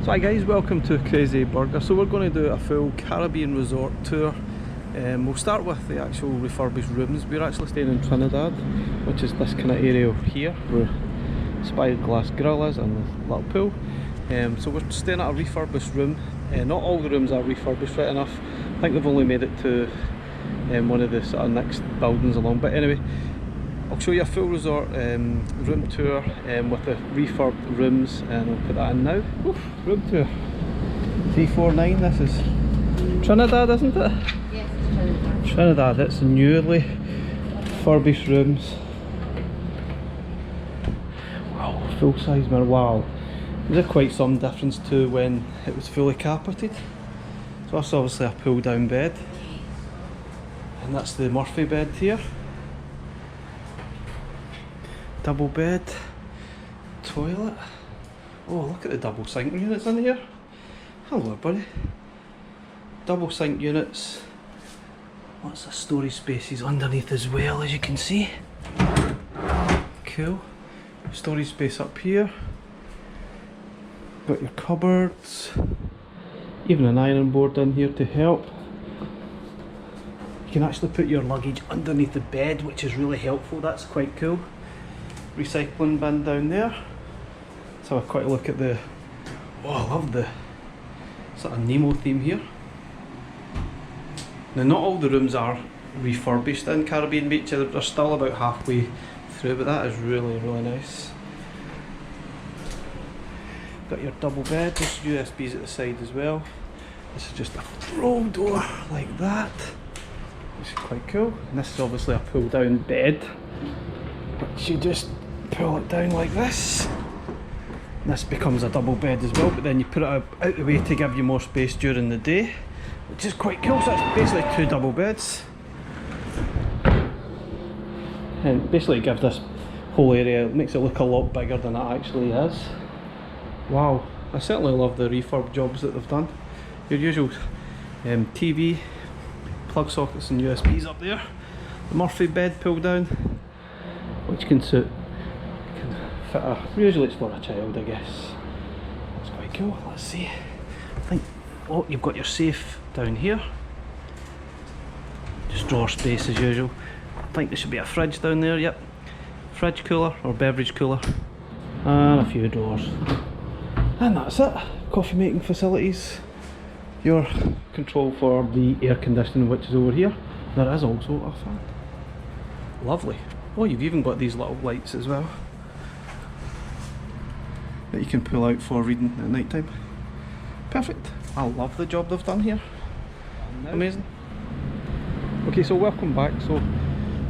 So hi guys, welcome to Crazy Burger. So we're going to do a full Caribbean resort tour. We'll start with the actual refurbished rooms. We're actually staying in Trinidad, which is this kind of area here where Spyglass Grill is and the little pool. So we're staying at a refurbished room. Not all the rooms are refurbished, right enough. I think they've only made it to one of the sort of next buildings along, but anyway, I'll show you a full resort room tour with the refurbed rooms, and I'll put that in now. Oof, room tour 349. This is Trinidad, isn't it? Yes, it's Trinidad. Trinidad, it's newly refurbished rooms. Wow, full size mirror, wow. There's quite some difference to when it was fully carpeted. So that's obviously a pull down bed. And that's the Murphy bed here. Double bed, toilet. Oh, look at the double sink units in here. Hello buddy. Double sink units. Lots of storage spaces underneath as well, as you can see. Cool. Storage space up here. Got your cupboards. Even an iron board in here to help. You can actually put your luggage underneath the bed, which is really helpful. That's quite cool. Recycling bin down there. Let's have a quick look at the, oh, I love the sort of Nemo theme here. Now not all the rooms are refurbished in Caribbean Beach, they're still about halfway through, but that is really nice. Got your double bed, there's USBs at the side as well. This is just a roll door like that, which is quite cool. And this is obviously a pull down bed, which you just pull it down like this. And this becomes a double bed as well, but then you put it out the way to give you more space during the day, which is quite cool. So it's basically two double beds. And basically gives this whole area, makes it look a lot bigger than it actually is. Wow, I certainly love the refurb jobs that they've done. Your usual TV, plug sockets and USBs up there. The Murphy bed pull down, which can fit usually it's for a child, I guess. That's quite cool. Let's see. I think, oh, you've got your safe down here. Just drawer space as usual. I think there should be a fridge down there, yep. Fridge cooler or beverage cooler. And a few drawers. And that's it. Coffee making facilities. Your control for the air conditioning, which is over here. There is also a fan. Lovely. Oh, you've even got these little lights as well that you can pull out for reading at night time. Perfect. I love the job they've done here. Amazing. Okay, so welcome back. So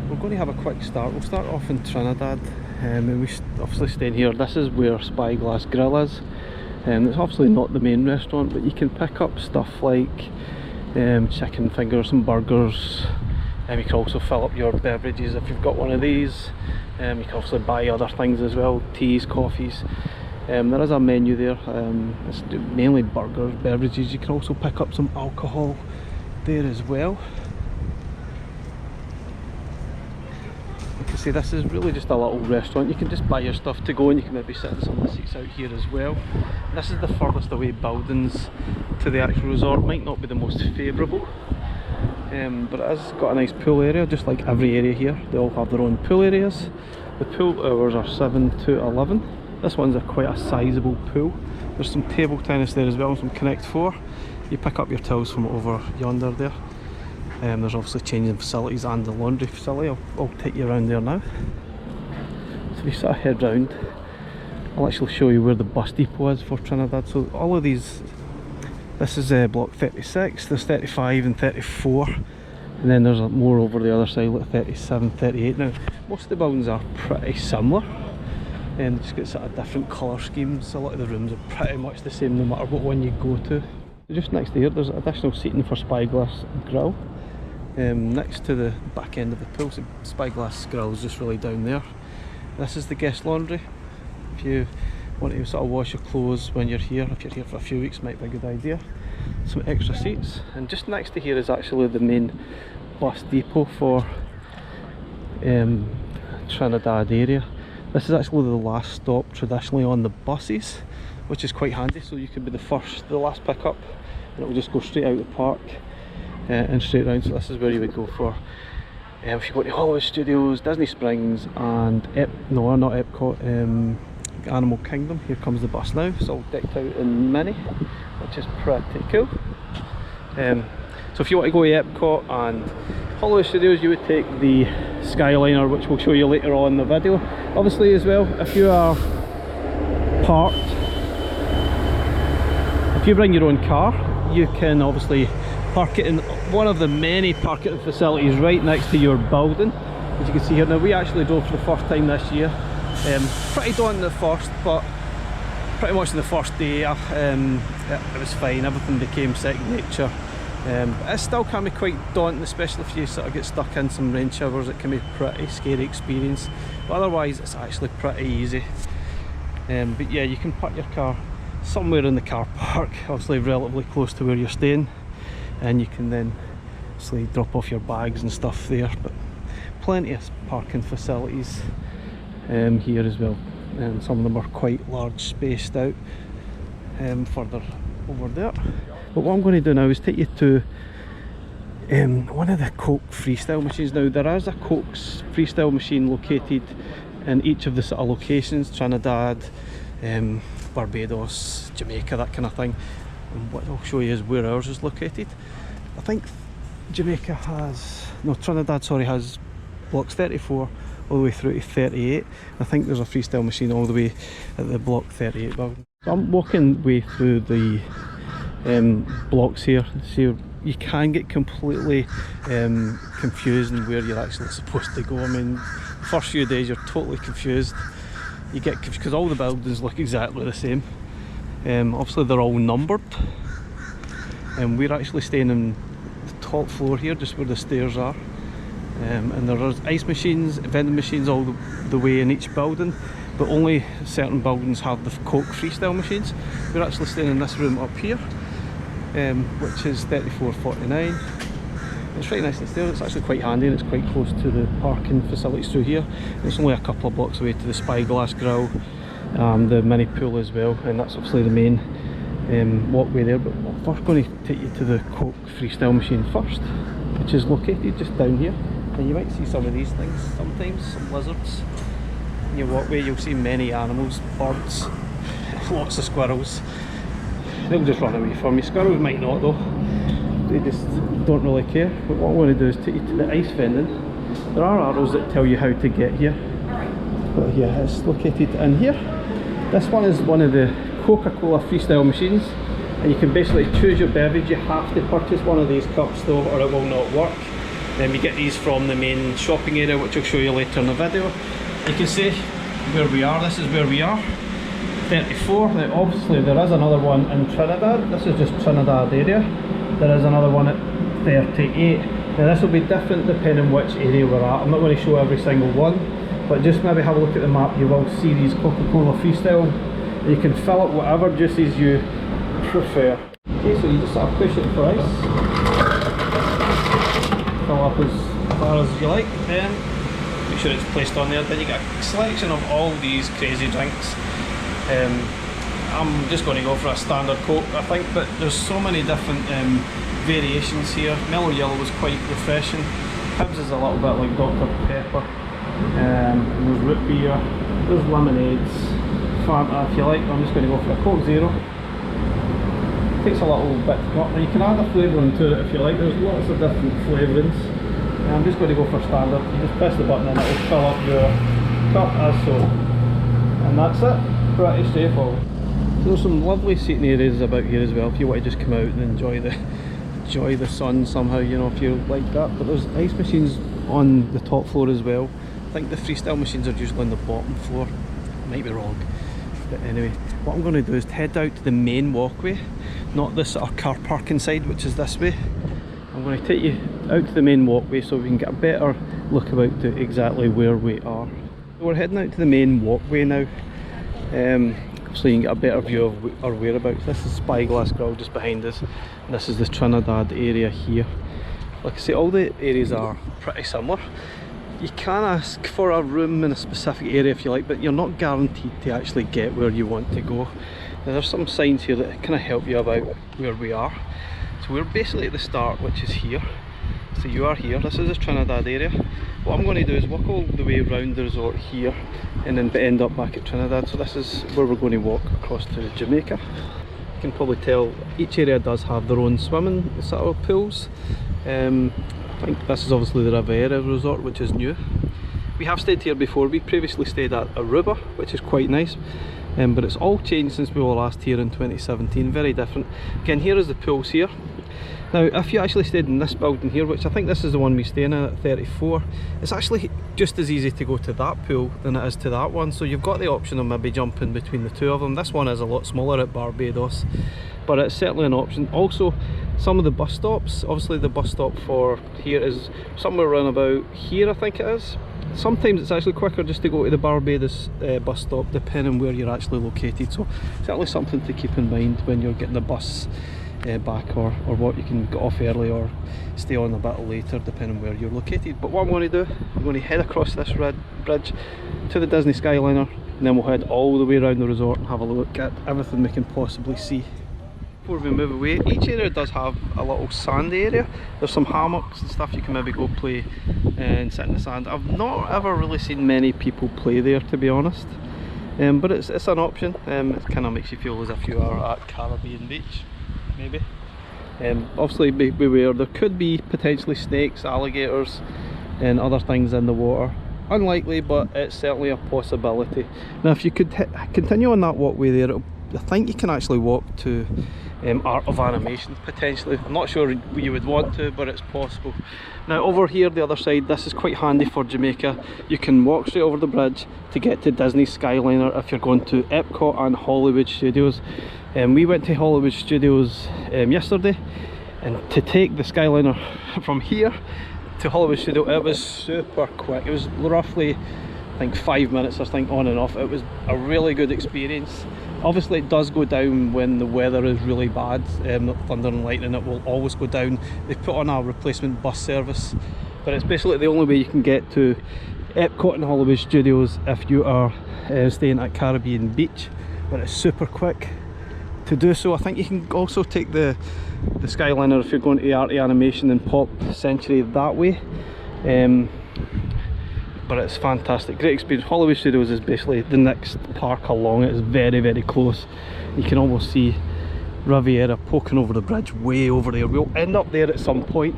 we're going to have a quick start. We'll start off in Trinidad, and we obviously staying here. This is where Spyglass Grill is. It's obviously not the main restaurant, but you can pick up stuff like chicken fingers and burgers. You can also fill up your beverages if you've got one of these. You can also buy other things as well, teas, coffees. There is a menu there. It's mainly burgers, beverages. You can also pick up some alcohol there as well. Like I say, this is really just a little restaurant. You can just buy your stuff to go, and you can maybe sit in some of the seats out here as well. This is the furthest away buildings to the actual resort. Might not be the most favourable, but it has got a nice pool area, just like every area here. They all have their own pool areas. The pool hours are 7 to 11. This one's quite a sizable pool. There's some table tennis there as well, some Connect 4. You pick up your towels from over yonder there. There's obviously changing facilities and the laundry facility. I'll take you around there now. So we sort of head round. I'll actually show you where the bus depot is for Trinidad. So all of these, this is block 36, there's 35 and 34. And then there's more over the other side, like 37, 38. Now, most of the buildings are pretty similar. And just got sort of different colour schemes. A lot of the rooms are pretty much the same no matter what one you go to. Just next to here there's additional seating for Spyglass Grill. Next to the back end of the pool, so Spyglass Grill is just really down there. This is the guest laundry. If you want to sort of wash your clothes when you're here, if you're here for a few weeks, might be a good idea. Some extra seats. And just next to here is actually the main bus depot for Trinidad area. This is actually the last stop traditionally on the buses which is quite handy, so you could be the last pickup, and it will just go straight out the park and straight round. So this is where you would go for if you go to Hollywood Studios, Disney Springs, and not Epcot, Animal Kingdom. Here comes the bus now. It's all decked out in Minnie, which is pretty cool. So if you want to go to Epcot and Hollywood Studios, you would take the Skyliner, which we'll show you later on in the video. Obviously as well, if you are parked, if you bring your own car, you can obviously park it in one of the many parking facilities right next to your building, as you can see here. Now we actually drove for the first time this year. Pretty daunting at first, but pretty much in the first day it was fine. Everything became second nature. It still can be quite daunting, especially if you sort of get stuck in some rain showers. It can be a pretty scary experience, but otherwise it's actually pretty easy. But yeah, you can park your car somewhere in the car park, obviously relatively close to where you're staying, and you can then obviously drop off your bags and stuff there. But plenty of parking facilities here as well, and some of them are quite large, spaced out further over there. But what I'm going to do now is take you to one of the Coke freestyle machines. Now there is a Coke's freestyle machine located in each of the sort of locations: Trinidad, Barbados, Jamaica, that kind of thing. And what I'll show you is where ours is located. I think Trinidad, sorry, has blocks 34 all the way through to 38. I think there's a freestyle machine all the way at the block 38 building. So I'm walking way through the blocks here, so you can get completely confused in where you're actually supposed to go. I mean, the first few days you're totally confused. You get confused because all the buildings look exactly the same. Obviously they're all numbered, and we're actually staying on the top floor here, just where the stairs are. And there are ice machines, vending machines all the way in each building, but only certain buildings have the Coke freestyle machines. We're actually staying in this room up here, which is 3449. It's really nice and stairs. It's actually quite handy, and it's quite close to the parking facilities through here. It's only a couple of blocks away to the Spyglass Grill, the mini pool as well, and that's obviously the main walkway there. But we're first going to take you to the Coke freestyle machine first, which is located just down here. And you might see some of these things sometimes, some lizards. In your walkway you'll see many animals, birds, lots of squirrels. They'll just run away from you. Squirrels might not though, they just don't really care. But what I'm going to do is take you to the ice vending. There are arrows that tell you how to get here, but yeah, it's located in here. This one is one of the Coca-Cola freestyle machines, and you can basically choose your beverage. You have to purchase one of these cups though, or it will not work. Then we get these from the main shopping area, which I'll show you later in the video. You can see where we are. This is where we are, 34. Now obviously there is another one in Trinidad. This is just Trinidad area. There is another one at 38. Now this will be different depending which area we're at. I'm not going to show every single one, but just maybe have a look at the map. You will see these Coca-Cola freestyle. You can fill up whatever juices you prefer. Okay, so you just sort of push it for ice. Fill up as far as you like, then make sure it's placed on there. Then you get a selection of all these crazy drinks. I'm just going to go for a standard Coke, I think, but there's so many different variations here. Mellow Yellow was quite refreshing. Hibs is a little bit like Dr Pepper. There's root beer, there's lemonades, Fanta if you like. I'm just going to go for a Coke Zero. Takes a little bit to cut. Now you can add a flavouring to it if you like. There's lots of different flavourings. I'm just going to go for standard. You just press the button and it will fill up your cup as so. And that's it. Pretty straightforward. So there's some lovely seating areas about here as well if you want to just come out and enjoy the sun somehow, you know, if you like that. But there's ice machines on the top floor as well. I think the freestyle machines are usually on the bottom floor. I might be wrong. But anyway, what I'm going to do is head out to the main walkway, not this sort of car parking side, which is this way. I'm going to take you out to the main walkway so we can get a better look about to exactly where we are. So we're heading out to the main walkway now, so you can get a better view of our whereabouts. This is Spyglass Grill just behind us, and this is the Trinidad area here. Like I say, all the areas are pretty similar. You can ask for a room in a specific area if you like, but you're not guaranteed to actually get where you want to go. Now, there's some signs here that kind of help you about where we are. So we're basically at the start, which is here. So you are here, this is the Trinidad area. What I'm going to do is walk all the way around the resort here and then end up back at Trinidad. So this is where we're going to walk across to Jamaica. You can probably tell each area does have their own swimming sort of pools. I think this is obviously the Riveria Resort, which is new. We have stayed here before. We previously stayed at Aruba, which is quite nice. But it's all changed since we were last here in 2017, very different. Again, here is the pools here. Now, if you actually stayed in this building here, which I think this is the one we stay in at 34, it's actually just as easy to go to that pool than it is to that one. So you've got the option of maybe jumping between the two of them. This one is a lot smaller at Barbados, but it's certainly an option. Also, some of the bus stops, obviously the bus stop for here is somewhere around about here, I think it is. Sometimes it's actually quicker just to go to the Barbados bus stop, depending where you're actually located. So certainly something to keep in mind when you're getting the bus back, or what you can get off early or stay on a bit later, depending where you're located. But what I'm going to do, I'm going to head across this bridge to the Disney Skyliner, and then we'll head all the way around the resort and have a look at everything we can possibly see. Before we move away, each area does have a little sand area. There's some hammocks and stuff you can maybe go play and sit in the sand. I've not ever really seen many people play there, to be honest, but it's an option. It kind of makes you feel as if you are at Caribbean Beach, maybe. Obviously beware, there could be potentially snakes, alligators and other things in the water. Unlikely, but it's certainly a possibility. Now, if you could continue on that walkway there, I think you can actually walk to Art of Animation potentially. I'm not sure you would want to, but it's possible. Now over here, the other side, this is quite handy for Jamaica. You can walk straight over the bridge to get to Disney Skyliner if you're going to Epcot and Hollywood Studios. We went to Hollywood Studios yesterday, and to take the Skyliner from here to Hollywood Studio, it was super quick. It was roughly, I think, 5 minutes, I think, on and off. It was a really good experience. Obviously it does go down when the weather is really bad, thunder and lightning, it will always go down. They put on a replacement bus service, but it's basically the only way you can get to Epcot and Hollywood Studios if you are staying at Caribbean Beach, but it's super quick to do so. I think you can also take the Skyliner if you're going to the Art of Animation and Pop Century that way. But it's fantastic, great experience. Hollywood Studios is basically the next park along. It is very, very close. You can almost see Riviera poking over the bridge way over there. We'll end up there at some point,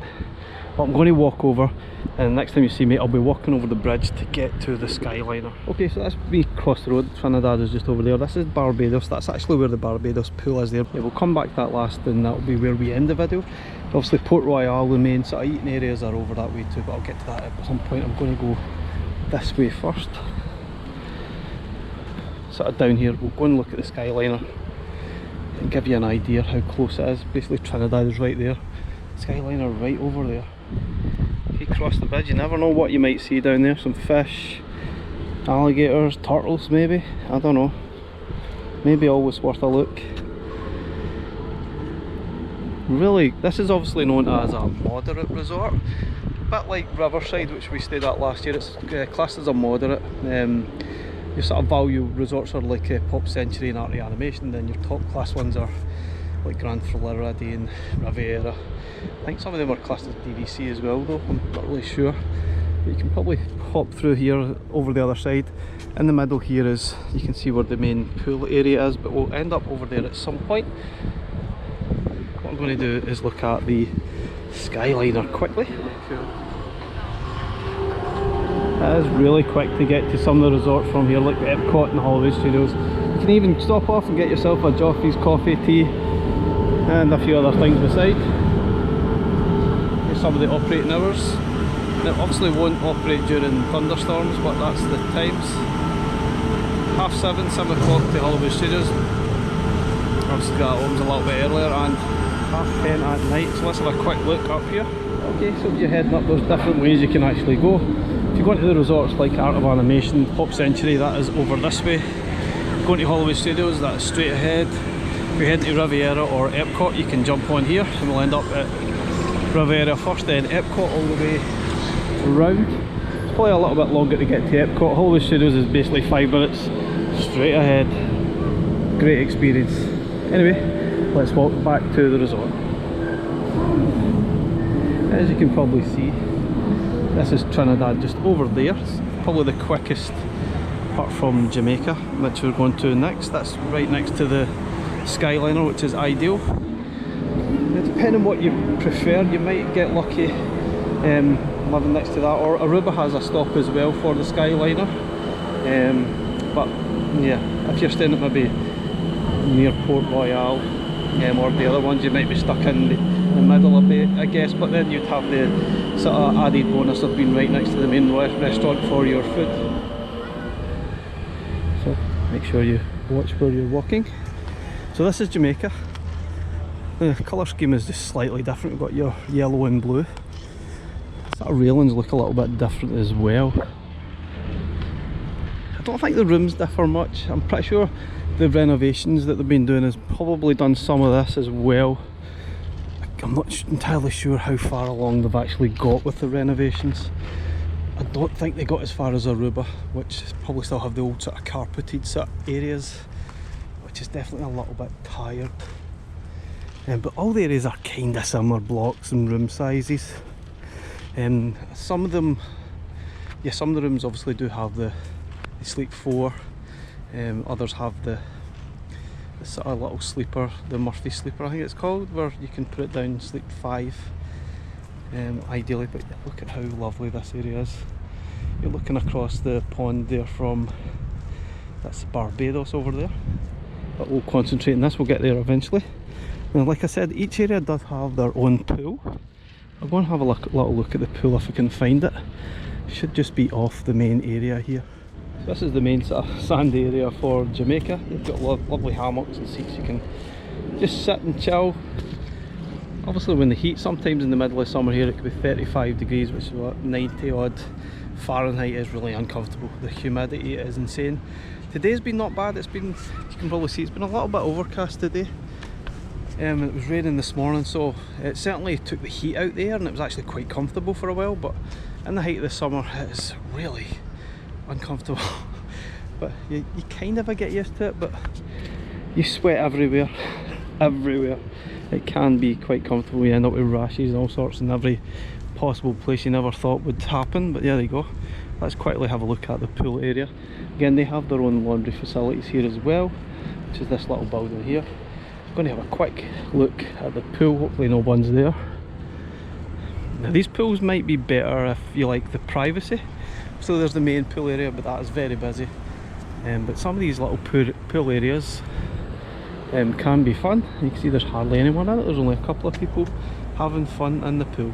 but I'm going to walk over, and next time you see me I'll be walking over the bridge to get to the Skyliner. Okay, so that's me across the road. Trinidad is just over there. This is Barbados. That's actually where the Barbados pool is there. Yeah, we'll come back to that last, and that'll be where we end the video. Obviously Port Royale, the main sort of eating areas are over that way too, but I'll get to that at some point. I'm going to go this way first. Sort of down here, we'll go and look at the Skyliner and give you an idea how close it is. Basically Trinidad is right there, Skyliner right over there. If you cross the bridge, you never know what you might see down there. Some fish, alligators, turtles maybe, I don't know. Maybe always worth a look. Really, this is obviously known as a moderate resort. A bit like Riverside, which we stayed at last year. It's classed as a moderate. Your sort of value resorts are like Pop Century and Art of Animation, then your top class ones are like Grand Floridian and Riviera. I think some of them are classed as DVC as well though, I'm not really sure. But you can probably hop through here over the other side. In the middle here is, you can see where the main pool area is, but we'll end up over there at some point. What I'm going to do is look at the Skyliner quickly. It is really quick to get to some of the resorts from here, like Epcot and Hollywood Studios. You can even stop off and get yourself a Joffrey's coffee, tea and a few other things beside. Here's some of the operating hours. It obviously won't operate during thunderstorms, but that's the times. 7:30, 7 o'clock to Hollywood Studios. Obviously got homes a little bit earlier, and 10:30 at night. So let's have a quick look up here. Okay, so if you're heading up, there's different ways you can actually go. If you go into the resorts like Art of Animation, Pop Century, that is over this way. Going to Hollywood Studios, that's straight ahead. If you're heading to Riviera or Epcot, you can jump on here and we'll end up at Riviera first, then Epcot all the way around. It's probably a little bit longer to get to Epcot. Hollywood Studios is basically 5 minutes straight ahead. great experience. Anyway, let's walk back to the resort. As you can probably see, this is Trinidad just over there. It's probably the quickest apart from Jamaica, which we're going to next. That's right next to the Skyliner, which is ideal. Now, depending on what you prefer, you might get lucky living next to that, or Aruba has a stop as well for the Skyliner. But yeah, if you're staying at maybe near Port Royale or the other ones, you might be stuck in the middle a bit, I guess, but then you'd have the sort of added bonus of being right next to the main restaurant for your food. So make sure you watch where you're walking. So this is Jamaica. The colour scheme is just slightly different. We've got your yellow and blue. Sort of railings look a little bit different as well. I don't think the rooms differ much. I'm pretty sure the renovations that they've been doing has probably done some of this as well. I'm not entirely sure how far along they've actually got with the renovations. I don't think they got as far as Aruba, which probably still have the old sort of carpeted sort of areas, which is definitely a little bit tired. But all the areas are kind of similar blocks and room sizes. Some of them, yeah, some of the rooms obviously do have they sleep 4. Others have the sort of little sleeper, the Murphy sleeper I think it's called, where you can put it down and sleep 5 ideally. But look at how lovely this area is. You're looking across the pond there from, that's Barbados over there, but we'll concentrate on this, we'll get there eventually. Now, like I said, each area does have their own pool. I'll go and have a little look at the pool if I can find it. It should just be off the main area here. So this is the main sort of sand area for Jamaica. They've got lovely hammocks and seats. You can just sit and chill. Obviously when the heat, sometimes in the middle of summer here it could be 35 degrees, which is what, 90 odd Fahrenheit, is really uncomfortable. The humidity is insane. Today's been not bad. It's been, you can probably see, it's been a little bit overcast today. It was raining this morning, so it certainly took the heat out there and it was actually quite comfortable for a while, but in the height of the summer it's really uncomfortable. But you kind of get used to it, but you sweat everywhere. It can be quite comfortable. You end up with rashes and all sorts in every possible place you never thought would happen. But yeah, there you go. Let's quickly have a look at the pool area. Again, they have their own laundry facilities here as well, which is this little building here. I'm going to have a quick look at the pool. Hopefully no one's there. Now these pools might be better if you like the privacy. So there's the main pool area, but that is very busy. But some of these little pool areas can be fun. You can see there's hardly anyone in it. There's only a couple of people having fun in the pool.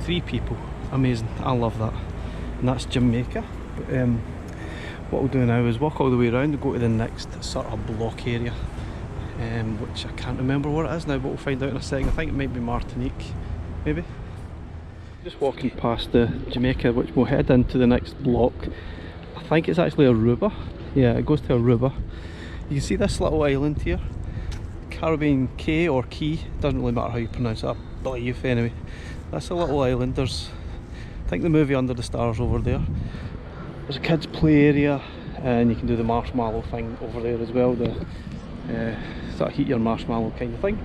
3 people. Amazing. I love that. And that's Jamaica. But, what we'll do now is walk all the way around and go to the next sort of block area. Which I can't remember what it is now, but we'll find out in a second. I think it might be Martinique, maybe. Just walking past the Jamaica, which we'll head into the next block. I think it's actually Aruba. Yeah, it goes to Aruba. You can see this little island here, Caribbean Cay or Key, doesn't really matter how you pronounce it, I believe. Anyway, that's a little island. There's, I think, the movie Under the Stars over there. There's a kids play area, and you can do the marshmallow thing over there as well, the sort of heat your marshmallow kind of thing.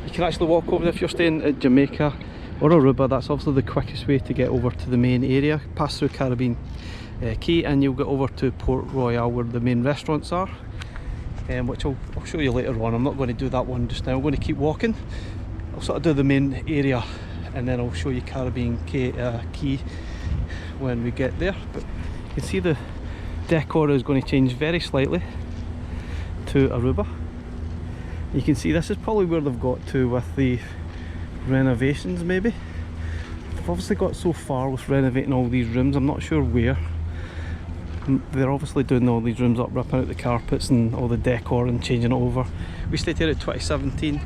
You can actually walk over there if you're staying at Jamaica or Aruba. That's obviously the quickest way to get over to the main area. Pass through Caribbean Cay and you'll get over to Port Royale where the main restaurants are, which I'll show you later on. I'm not going to do that one just now. I'm going to keep walking. I'll sort of do the main area and then I'll show you Caribbean Cay when we get there. But you can see the decor is going to change very slightly to Aruba. You can see this is probably where they've got to with the renovations. Maybe they've obviously got so far with renovating all these rooms. I'm not sure where. They're obviously doing all these rooms up, ripping out the carpets and all the decor and changing it over. We stayed here at 2017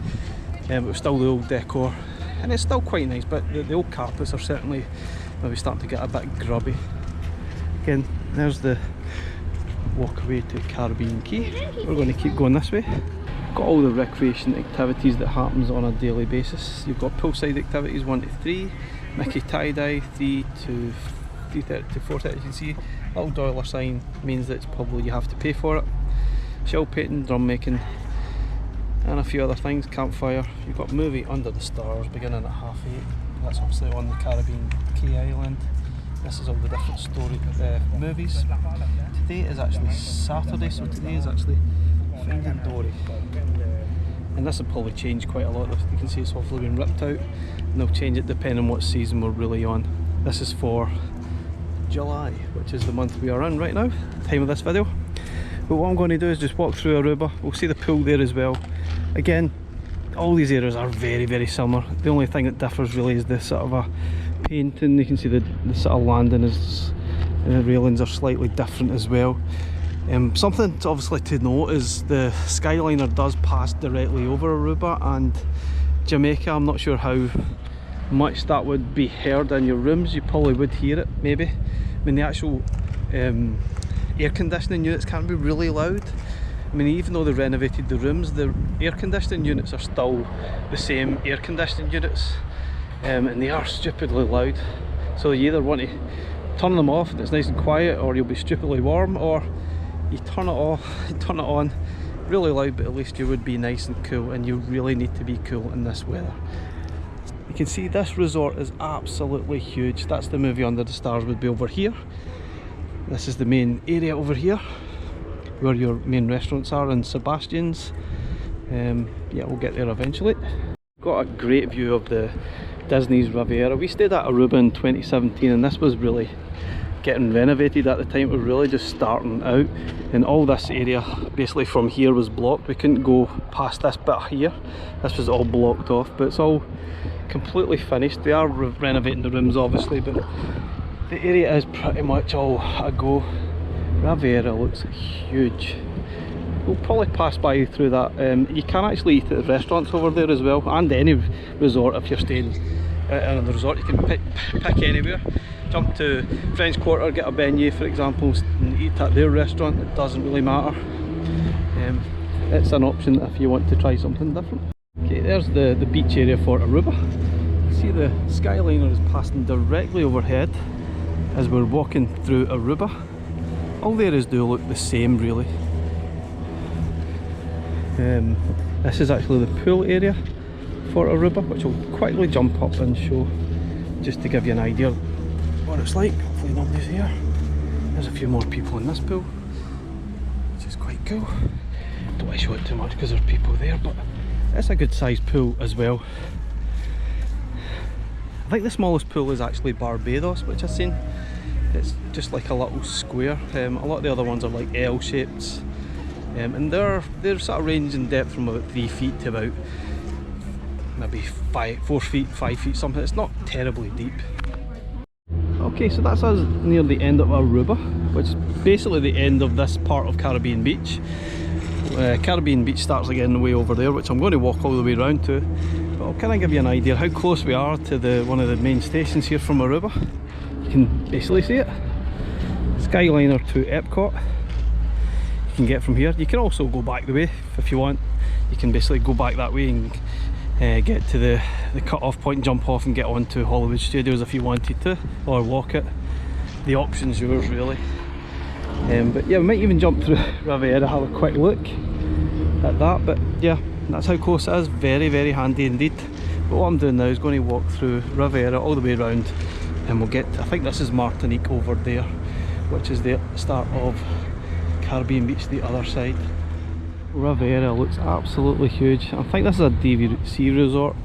but it was still the old decor and it's still quite nice, but the old carpets are certainly maybe starting to get a bit grubby. Again, there's the walkway to Caribbean Cay. We're going to keep going this way. Got all the recreation activities that happens on a daily basis. You've got poolside activities 1 to 3, Mickey tie-dye 3 to 3:30 to 4:30. You can see little dollar sign means that it's probably you have to pay for it. Shell painting, drum making, and a few other things. Campfire. You've got movie Under the Stars beginning at 8:30. That's obviously on the Caribbean Key Island. This is all the different story movies. Today is actually Saturday, so today is actually Finding Dory. And this will probably change quite a lot. You can see it's hopefully been ripped out, and they'll change it depending on what season we're really on. This is for July, which is the month we are in right now, time of this video. But what I'm going to do is just walk through Aruba. We'll see the pool there as well. Again, all these areas are very, very similar. The only thing that differs really is the sort of a painting. You can see the sort of landing is, and the railings are slightly different as well. Something obviously to note is the Skyliner does pass directly over Aruba and Jamaica. I'm not sure how much that would be heard in your rooms. You probably would hear it, maybe. I mean, the actual air conditioning units can be really loud. I mean, even though they renovated the rooms, the air conditioning units are still the same air conditioning units, and they are stupidly loud. So you either want to turn them off and it's nice and quiet, or you'll be stupidly warm, or you turn it off, you turn it on, really loud, but at least you would be nice and cool, and you really need to be cool in this weather. You can see this resort is absolutely huge. That's the movie Under the Stars would be over here. This is the main area over here, where your main restaurants are, and Sebastian's. Yeah, we'll get there eventually. Got a great view of the Disney's Riviera. We stayed at Aruba in 2017, and this was really getting renovated at the time. It was really just starting out, and all this area basically from here was blocked. We couldn't go past this bit here. This was all blocked off, but it's all completely finished. They are renovating the rooms obviously, but the area is pretty much all a go. Riviera looks huge. We'll probably pass by through that. You can actually eat at the restaurants over there as well, and any resort. If you're staying in the resort, you can pick anywhere. Jump to French Quarter, get a beignet for example, and eat at their restaurant. It doesn't really matter. It's an option if you want to try something different. Okay, there's the beach area for Aruba. See, the Skyliner is passing directly overhead as we're walking through Aruba. All the areas do look the same really. This is actually the pool area for Aruba, which will quickly jump up and show, just to give you an idea what it's like. Hopefully nobody's here. There's a few more people in this pool, which is quite cool. Don't want to show it too much because there's people there, but it's a good sized pool as well. I think the smallest pool is actually Barbados, which I've seen. It's just like a little square. A lot of the other ones are like L shapes, and they're sort of range in depth from about 3 feet to about maybe 4 feet, 5 feet something. It's not terribly deep. Okay, so that's us near the end of Aruba, which is basically the end of this part of Caribbean Beach. Caribbean Beach starts again way over there, which I'm going to walk all the way around to, but I'll kind of give you an idea how close we are to one of the main stations here from Aruba. You can basically see it. Skyliner to Epcot. You can get from here. You can also go back the way if you want. You can basically go back that way and get to the cut-off point, jump off and get on to Hollywood Studios if you wanted to, or walk it. The option's yours really. But yeah, we might even jump through Riviera, have a quick look at that. But yeah, that's how close it is. Very, very handy indeed. But what I'm doing now is going to walk through Riviera all the way around, and we'll get, I think this is Martinique over there, which is the start of Caribbean Beach, the other side. Riviera looks absolutely huge. I think this is a DVC resort.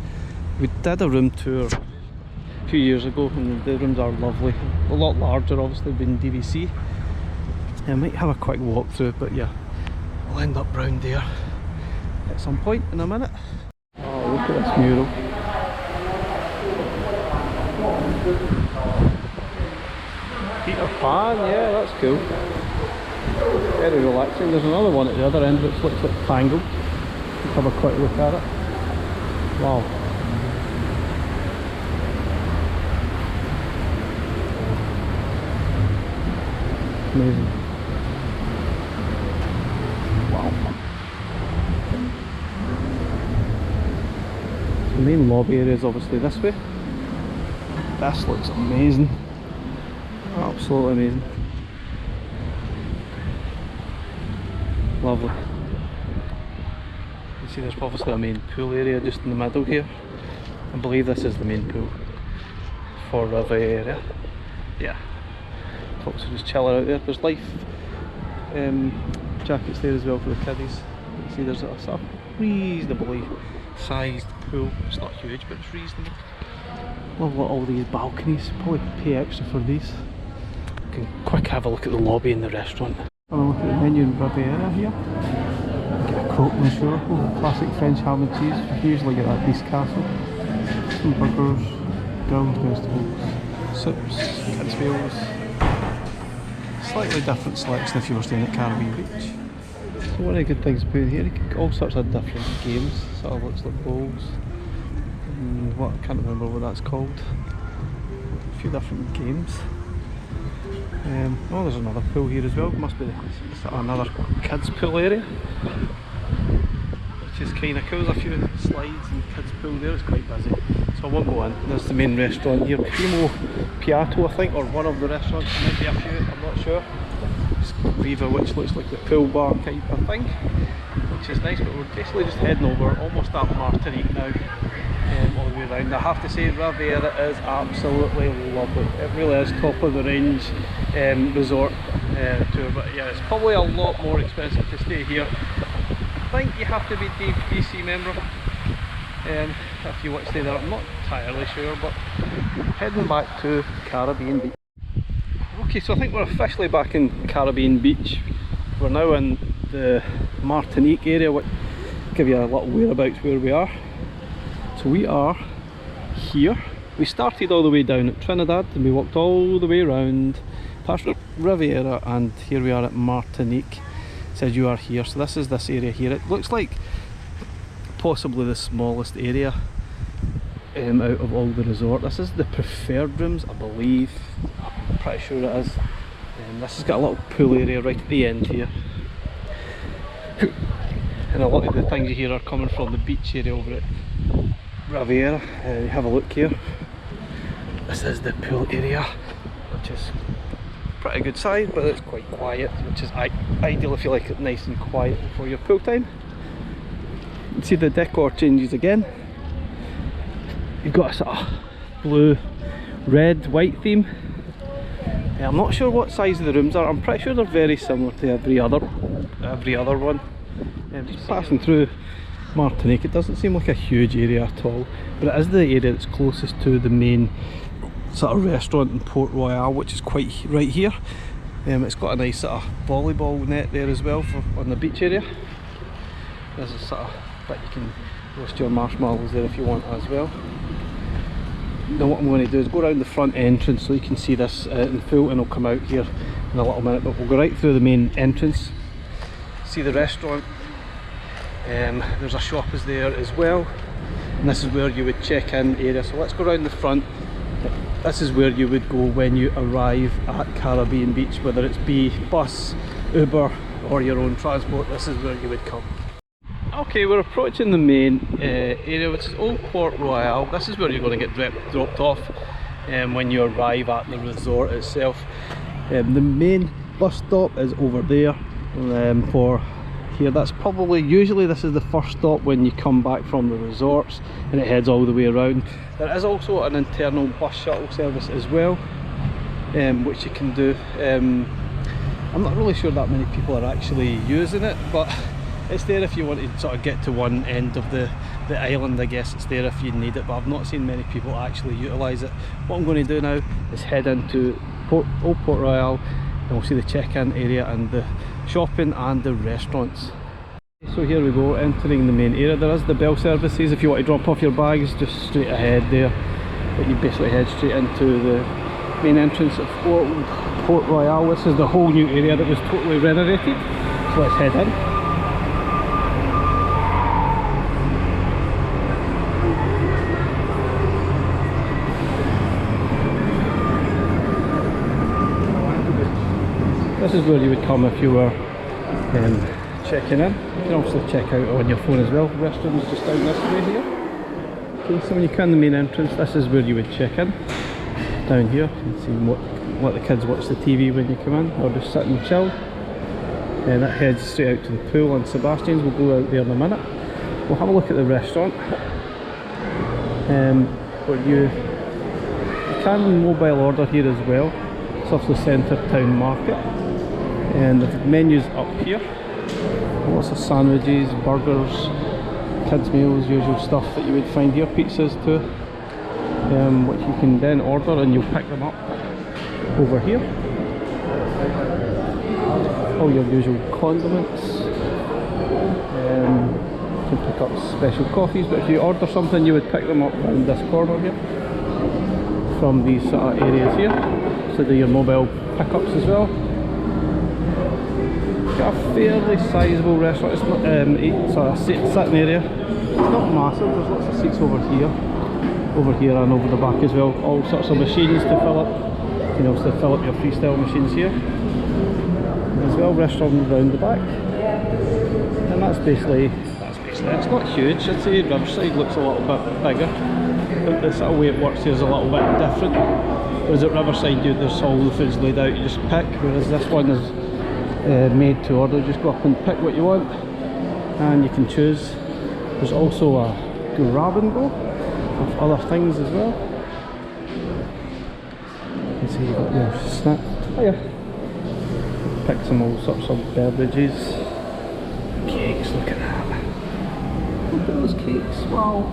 We did a room tour a few years ago, and the rooms are lovely. A lot larger obviously than DVC. I might have a quick walk through it, but yeah, we'll end up round there at some point in a minute. Oh, look at this mural. Peter Pan, yeah, that's cool. Very relaxing. There's another one at the other end which looks like Tangled. Let's have a quick look at it. Wow. Amazing. Wow. The main lobby area is obviously this way. This looks amazing. Absolutely amazing. Lovely. You see there's obviously a main pool area just in the middle here. I believe this is the main pool for Riveria. Yeah. Folks are just chilling out there. There's life jackets there as well for the kiddies. You see there's a sort of reasonably sized pool. It's not huge, but it's reasonable. Love all these balconies. Probably pay extra for these. You can quick have a look at the lobby in the restaurant. Have a look at the menu in Riviera here. Get a Coke and sure. Classic French ham and cheese. Usually get that Beast Castle. Some burgers, grilled vegetables, soups, kids meals. Slightly different selection if you were staying at Caribbean Beach. So one of the good things about here, you get all sorts of different games. Sort of looks like bowls. And what, I can't remember what that's called. A few different games. Oh, there's another pool here as well. Must be sort of another kids pool area, which is kind of cool. There's a few slides and kids pool there. It's quite busy, so I won't go in. There's the main restaurant here, Primo Piatto, I think, or one of the restaurants. There might be a few, I'm not sure. It's Viva, which looks like the pool bar type of thing, which is nice. But we're basically just heading over, almost at Martinique now. All the way around. I have to say, Riviera is absolutely lovely. It really is top of the range resort tour, but yeah, it's probably a lot more expensive to stay here. I think you have to be DVC member if you want to stay there. I'm not entirely sure, but heading back to Caribbean Beach. Okay, so I think we're officially back in Caribbean Beach. We're now in the Martinique area, which will give you a little whereabouts where we are. So we are here. We started all the way down at Trinidad and we walked all the way around past Riviera, and here we are at Martinique. It says you are here, so this is this area here. It looks like possibly the smallest area out of all the resort. This is the preferred rooms, I believe. I'm pretty sure it is. This has got a little pool area right at the end here. And a lot of the things you hear are coming from the beach area over at Riviera. Have a look here. This is the pool area, which is pretty good size, but it's quite quiet, which is ideal if you like it nice and quiet before your pool time. You can see the decor changes again. You've got a sort of blue, red, white theme. I'm not sure what size the rooms are. I'm pretty sure they're very similar to every other one. Just passing through Martinique, it doesn't seem like a huge area at all, but it is the area that's closest to the main sort of restaurant in Port Royale, which is quite right here. It's got a nice sort of volleyball net there as well on the beach area. There's a sort of bit you can roast your marshmallows there if you want as well. Now what I'm going to do is go around the front entrance so you can see this in full, and I'll come out here in a little minute, but we'll go right through the main entrance, see the restaurant. There's a shop is there as well, and this is where you would check in area. So let's go around the front. This is where you would go when you arrive at Caribbean Beach, whether it's be bus, Uber or your own transport. This is where you would come. Okay, we're approaching the main area, which is Old Port Royale. This is where you're going to get dropped off when you arrive at the resort itself. The main bus stop is over there for here. That's probably, usually this is the first stop when you come back from the resorts, and it heads all the way around. There is also an internal bus shuttle service as well, which you can do. I'm not really sure that many people are actually using it, but it's there if you want to sort of get to one end of the island. I guess it's there if you need it, but I've not seen many people actually utilise it. What I'm going to do now is head into Old Port Royale, and we'll see the check-in area and the shopping and the restaurants. So here we go, entering the main area. There is the bell services if you want to drop off your bags, just straight ahead there. But you basically head straight into the main entrance of Old Port Royale. This is the whole new area that was totally renovated. So let's head in. This is where you would come if you were checking in. You can also check out on your phone as well. The restroom is just down this way here. Okay, so when you come in the main entrance, this is where you would check in. Down here, you can see what let the kids watch the TV when you come in, or just sit and chill. And that heads straight out to the pool on Sebastian's. We'll go out there in a minute. We'll have a look at the restaurant. But you can mobile order here as well. It's off the Centre Town Market. And the menu's up here. Lots of sandwiches, burgers, kids meals, usual stuff that you would find here. Pizzas too. Which you can then order and you'll pick them up over here. All your usual condiments. You can pick up special coffees, but if you order something you would pick them up around this corner here from these sort of areas here. So do your mobile pickups as well. Got a fairly sizable restaurant. It's not sitting area. It's not massive. There's lots of seats over here and over the back as well. All sorts of machines to fill up. You know, to fill up your freestyle machines here. As well, restaurant round the back. And that's basically it. It's not huge. I'd say Riverside looks a little bit bigger. But the sort of way it works here is a little bit different. Whereas at Riverside, there's all the foods laid out. You just pick. Whereas this one is made to order. Just go up and pick what you want, and you can choose. There's also a grab and go of other things as well. You can see you've got your snack. Oh yeah. Pick some all sorts of beverages. Cakes, look at that. Look at those cakes, wow.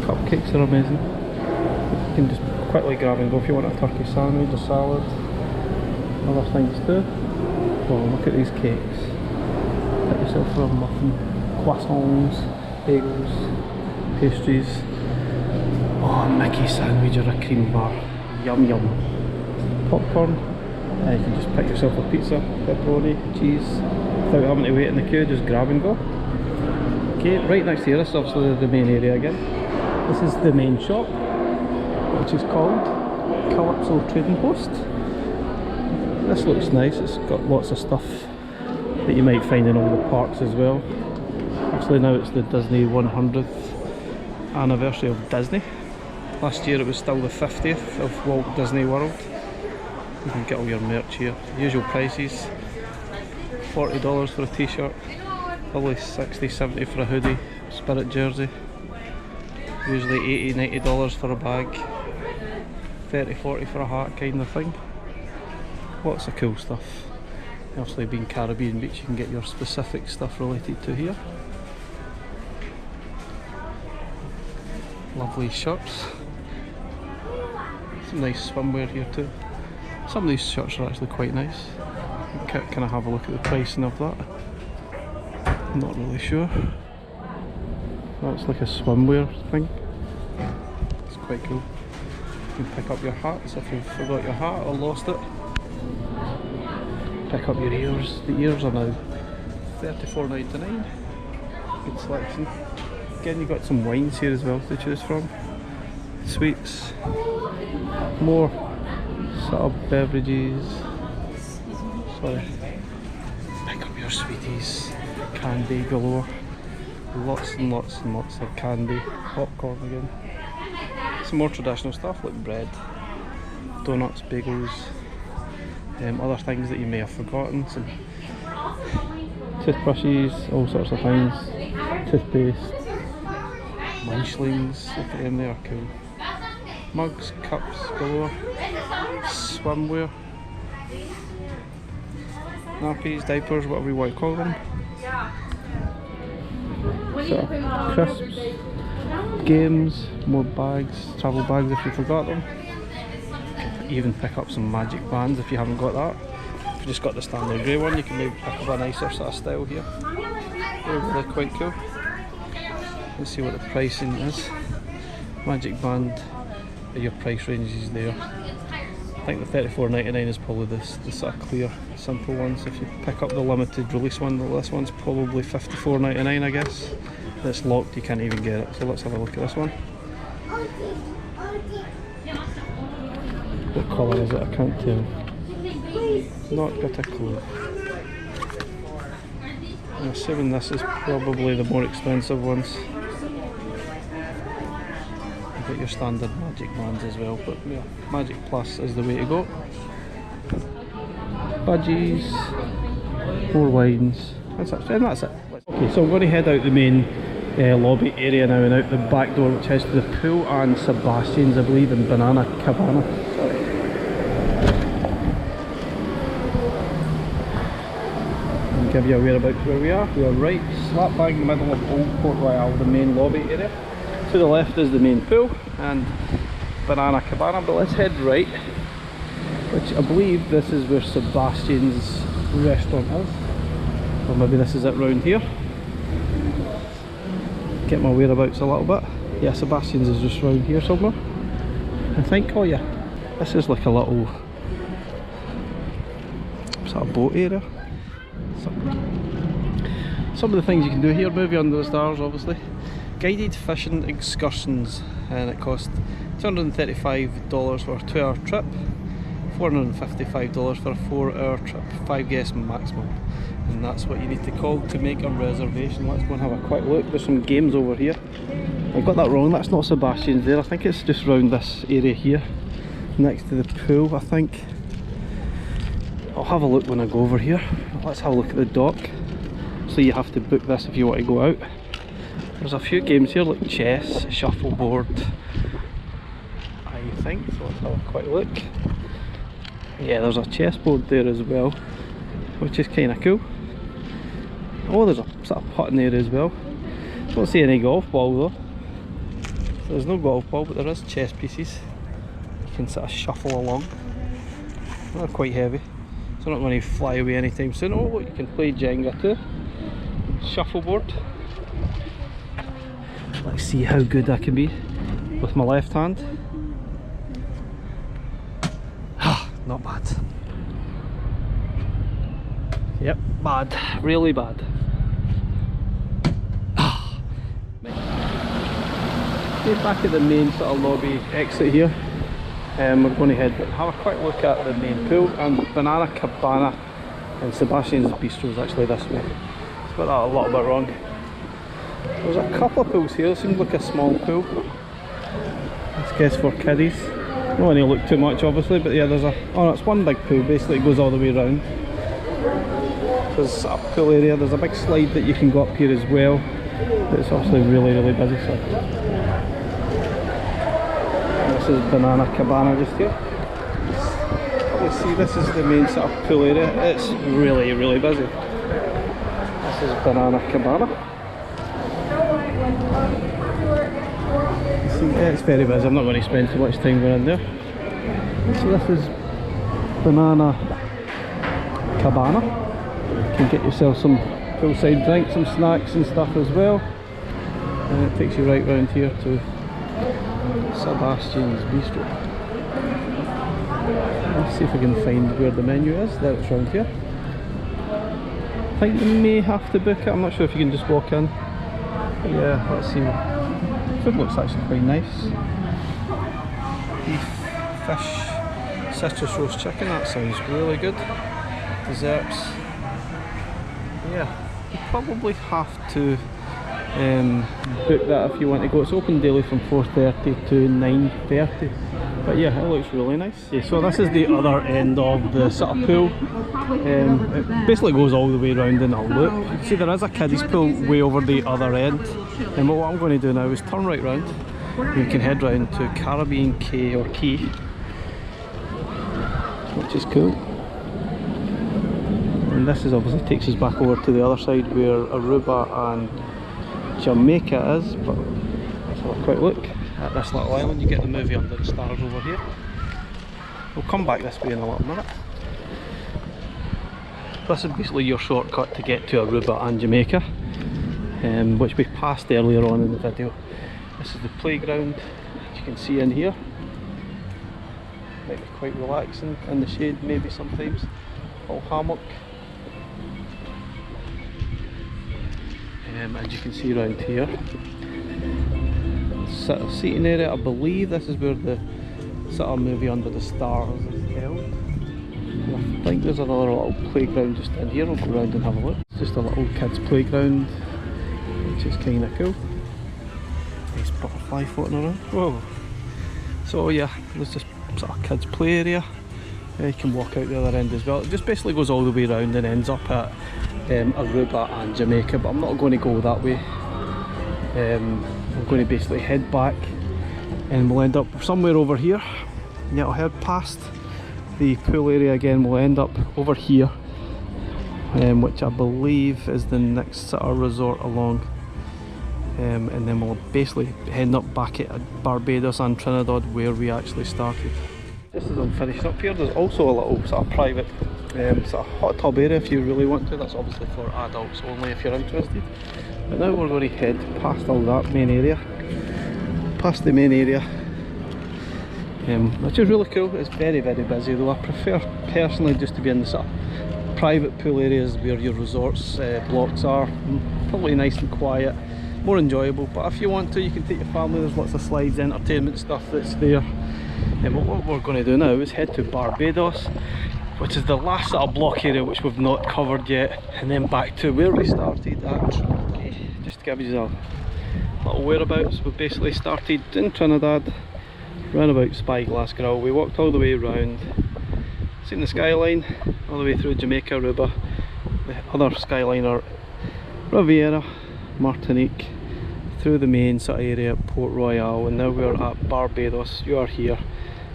Cupcakes are amazing. You can just quickly grab and go if you want a turkey sandwich or salad. Other things too. Well, look at these cakes. Get yourself a muffin, croissants, bagels, pastries. Oh, Mickey sandwich or a cream bar. Yum yum. Popcorn. And you can just pick yourself a pizza, pepperoni, cheese, without having to wait in the queue, just grab and go. Okay, right next here, this is obviously the main area again. This is the main shop, which is called Calypso Trading Post. This looks nice. It's got lots of stuff that you might find in all the parks as well. Actually now it's the Disney 100th anniversary of Disney. Last year it was still the 50th of Walt Disney World. You can get all your merch here. Usual prices, $40 for a t-shirt, probably $60-70 for a hoodie, Spirit jersey. Usually $80-90 for a bag, $30-40 for a hat kind of thing. Lots of cool stuff. Obviously being Caribbean Beach, you can get your specific stuff related to here. Lovely shirts. Some nice swimwear here too. Some of these shirts are actually quite nice. Can I have a look at the pricing of that? I'm not really sure. That's like a swimwear thing. It's quite cool. You can pick up your hats if you've forgot your hat or lost it. Pick up your ears. The ears are now $34.99. Good selection. Again, you've got some wines here as well to choose from. Sweets. More sort of beverages. Sorry. Pick up your sweeties. Candy galore. Lots and lots and lots of candy. Popcorn again. Some more traditional stuff like bread, donuts, bagels, other things that you may have forgotten. Some toothbrushes, all sorts of things. Toothpaste. Munchlings, look at them, they are cool. Mugs, cups galore. Swimwear. Nappies, diapers, whatever you want to call them. So, crisps, games, more bags, travel bags if you forgot them. You can even pick up some magic bands if you haven't got that. If you just got the standard grey one, you can maybe pick up a nicer sort of style here. They're really quite cool. Let's see what the pricing is. Magic band, your price range is there. I think the $34.99 is probably the sort of clear, simple ones. If you pick up the limited release one, this one's probably $54.99 I guess. It's locked, you can't even get it. So let's have a look at this one. What colour is it? I can't tell. Not got a clue. I'm assuming this is probably the more expensive ones. But got your standard Magic ones as well, but yeah, Magic Plus is the way to go. Budgies, more wines, and that's it. Okay, so I'm going to head out the main lobby area now and out the back door, which heads to the pool and Sebastian's, I believe, in Banana Cabana. And give you a whereabouts where we are. We are right slap bang in the middle of Old Port Royale, the main lobby area. To the left is the main pool and Banana Cabana, but let's head right, which I believe this is where Sebastian's restaurant is. Or maybe this is it round here. Get my whereabouts a little bit. Yeah, Sebastian's is just round here somewhere, I think. Oh yeah, this is like a little sort of boat area. Some of the things you can do here: movie under the stars, obviously. Guided fishing excursions, and it costs $235 for a 2-hour trip, $455 for a 4-hour trip, 5 guests maximum. And that's what you need to call to make a reservation. Let's go and have a quick look. There's some games over here. I got that wrong, that's not Sebastian's there. I think it's just round this area here, next to the pool, I think. I'll have a look when I go over here. Let's have a look at the dock. So you have to book this if you want to go out. There's a few games here like chess, shuffleboard, I think. So let's have a quick look. Yeah, there's a chessboard there as well, which is kind of cool. Oh, there's a sort of putt in there as well. Don't see any golf ball though. So there's no golf ball, but there is chess pieces. You can sort of shuffle along. They're quite heavy, so they're not going to fly away anytime soon. Oh look, you can play Jenga too. Shuffleboard. Let's see how good I can be with my left hand. Not bad. Yep, bad, really bad. Okay, back at the main sort of lobby exit here. We're going to have a quick look at the main pool and Banana Cabana, and Sebastian's Bistro is actually this way. Just got that a little bit wrong. There's a couple of pools here. It seems like a small pool. Let's guess for kiddies. I don't want to look too much obviously, but yeah, there's a, oh no, it's one big pool. Basically it goes all the way around. There's a pool area. There's a big slide that you can go up here as well, but it's obviously really busy. So this is Banana Cabana just here. You see, this is the main sort of pool area. It's really busy. This is Banana Cabana. See, it's very busy. I'm not going to spend too much time going in there. So this is Banana Cabana. You can get yourself some poolside drinks, some snacks and stuff as well. And it takes you right round here to Sebastian's Bistro. Let's see if I can find where the menu is. There, it's round here. I think you may have to book it. I'm not sure if you can just walk in. But yeah, let's see. Food looks actually quite nice. Beef, fish, citrus roast chicken, that sounds really good. Desserts. Yeah, you probably have to book that if you want to go. It's open daily from 4:30 to 9:30. But yeah, it looks really nice. Yeah, so this is the other end of the sort of pool. It basically goes all the way around in a loop. You can see there is a kiddies pool way over the other end. And what I'm going to do now is turn right round. You can head round to Caribbean Cay or Key, which is cool. And this is obviously takes us back over to the other side where Aruba and Jamaica is. But let's have a quick look at this little island. You get the movie Under the Stars over here. We'll come back this way in a little minute. This is basically your shortcut to get to Aruba and Jamaica, which we passed earlier on in the video. This is the playground, as you can see in here. Might be quite relaxing in the shade maybe sometimes. Little hammock. As you can see around here, sort of seating area. I believe this is where the sort of movie Under the Stars is held. And I think there's another little playground just in here. We'll go around and have a look. It's just a little kids playground, which is kind of cool. Nice proper fly floating around. Whoa, So yeah, there's this sort of kids play area. You can walk out the other end as well. It just basically goes all the way around and ends up at Aruba and Jamaica, but I'm not going to go that way. I'm going to basically head back and we'll end up somewhere over here. Yeah, I'll head past the pool area again. We'll end up over here, which I believe is the next sort of resort along. And then we'll basically end up back at Barbados and Trinidad where we actually started. Just as I'm finishing up here, there's also a little sort of private sort of hot tub area if you really want to. That's obviously for adults only if you're interested. But now we're going to head past all that main area, past the main area, which is really cool. It's very busy though. I prefer personally just to be in the sort of private pool areas where your resorts blocks are. Probably nice and quiet, more enjoyable. But if you want to, you can take your family. There's lots of slides, entertainment stuff that's there. But what we're going to do now is head to Barbados, which is the last sort of block area which we've not covered yet, and then back to where we started at Trinidad. Just to give you a little whereabouts, we basically started in Trinidad, ran about Spyglass Grill, we walked all the way around, seen the skyline, all the way through Jamaica, Aruba, the other Skyliner, Riveria, Martinique, through the main sort of area at Port Royale, and now we're at Barbados. You are here,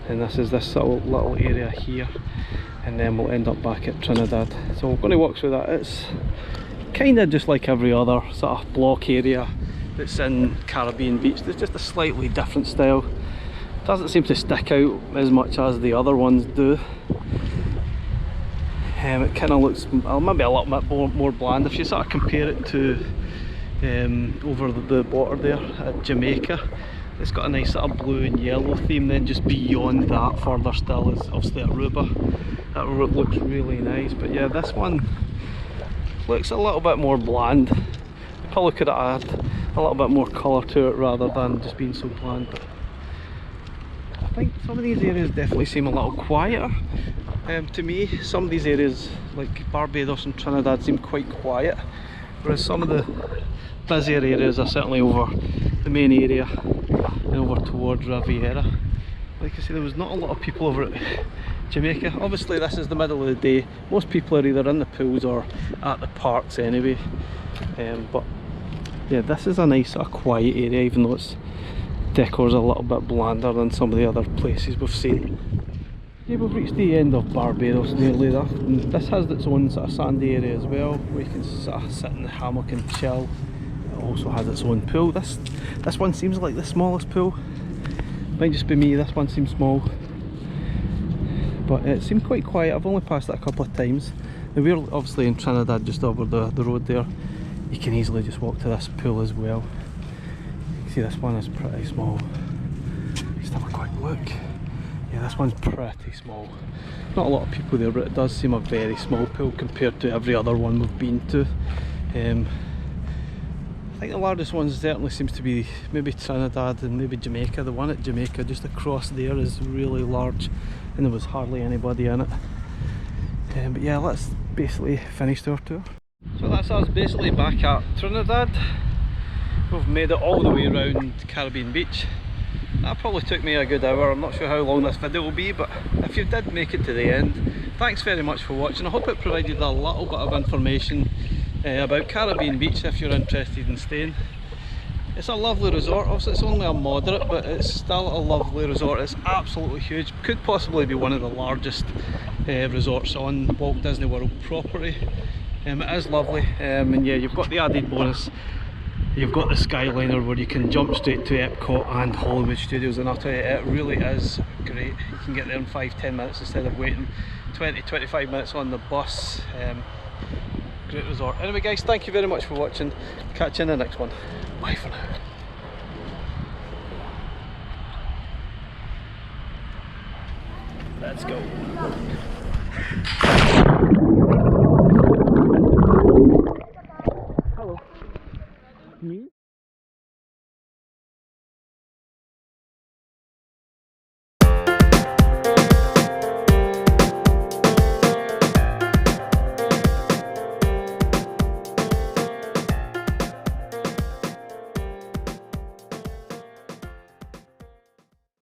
and this is this little area here, and then we'll end up back at Trinidad. So we're going to walk through that. It's kind of just like every other sort of block area that's in Caribbean beach. There's just a slightly different style. Doesn't seem to stick out as much as the other ones do. It kind of looks maybe a little bit more bland if you sort of compare it to over the water there at Jamaica. It's got a nice sort of blue and yellow theme. Then just beyond that, further still, is obviously Aruba. That looks really nice. But yeah, this one looks a little bit more bland. Probably could have added a little bit more colour to it rather than just being so bland. But I think some of these areas definitely seem a little quieter. To me, some of these areas like Barbados and Trinidad seem quite quiet, whereas some of the busier areas are certainly over the main area and over towards Riviera. Like I say, there was not a lot of people over at Jamaica. Obviously this is the middle of the day, most people are either in the pools or at the parks anyway. But yeah, this is a nice sort of quiet area, even though its decor's a little bit blander than some of the other places we've seen. Yeah, we've reached the end of Barbados nearly there. And this has its own sort of sandy area as well, where you can sort of sit in the hammock and chill. It also has its own pool. This one seems like the smallest pool. Might just be me, this one seems small. But it seemed quite quiet. I've only passed it a couple of times. Now we're obviously in Trinidad, just over the road there. You can easily just walk to this pool as well. You can see this one is pretty small. Just have a quick look. Yeah, this one's pretty small. Not a lot of people there, but it does seem a very small pool compared to every other one we've been to. I think the largest one certainly seems to be maybe Trinidad and maybe Jamaica. The one at Jamaica just across there is really large, and there was hardly anybody in it. But yeah, let's basically finish our tour. So that's us basically back at Trinidad. We've made it all the way around Caribbean Beach. That probably took me a good hour. I'm not sure how long this video will be, but if you did make it to the end, thanks very much for watching. I hope it provided a little bit of information about Caribbean Beach if you're interested in staying. It's a lovely resort. Obviously it's only a moderate, but it's still a lovely resort. It's absolutely huge. Could possibly be one of the largest resorts on Walt Disney World property. It is lovely, and yeah, you've got the added bonus. You've got the Skyliner where you can jump straight to Epcot and Hollywood Studios, and I'll tell you, it really is great. You can get there in 5-10 minutes instead of waiting 20-25 minutes on the bus. Great resort. Anyway guys, thank you very much for watching. Catch you in the next one. Bye for now. Let's go. Hello. Me?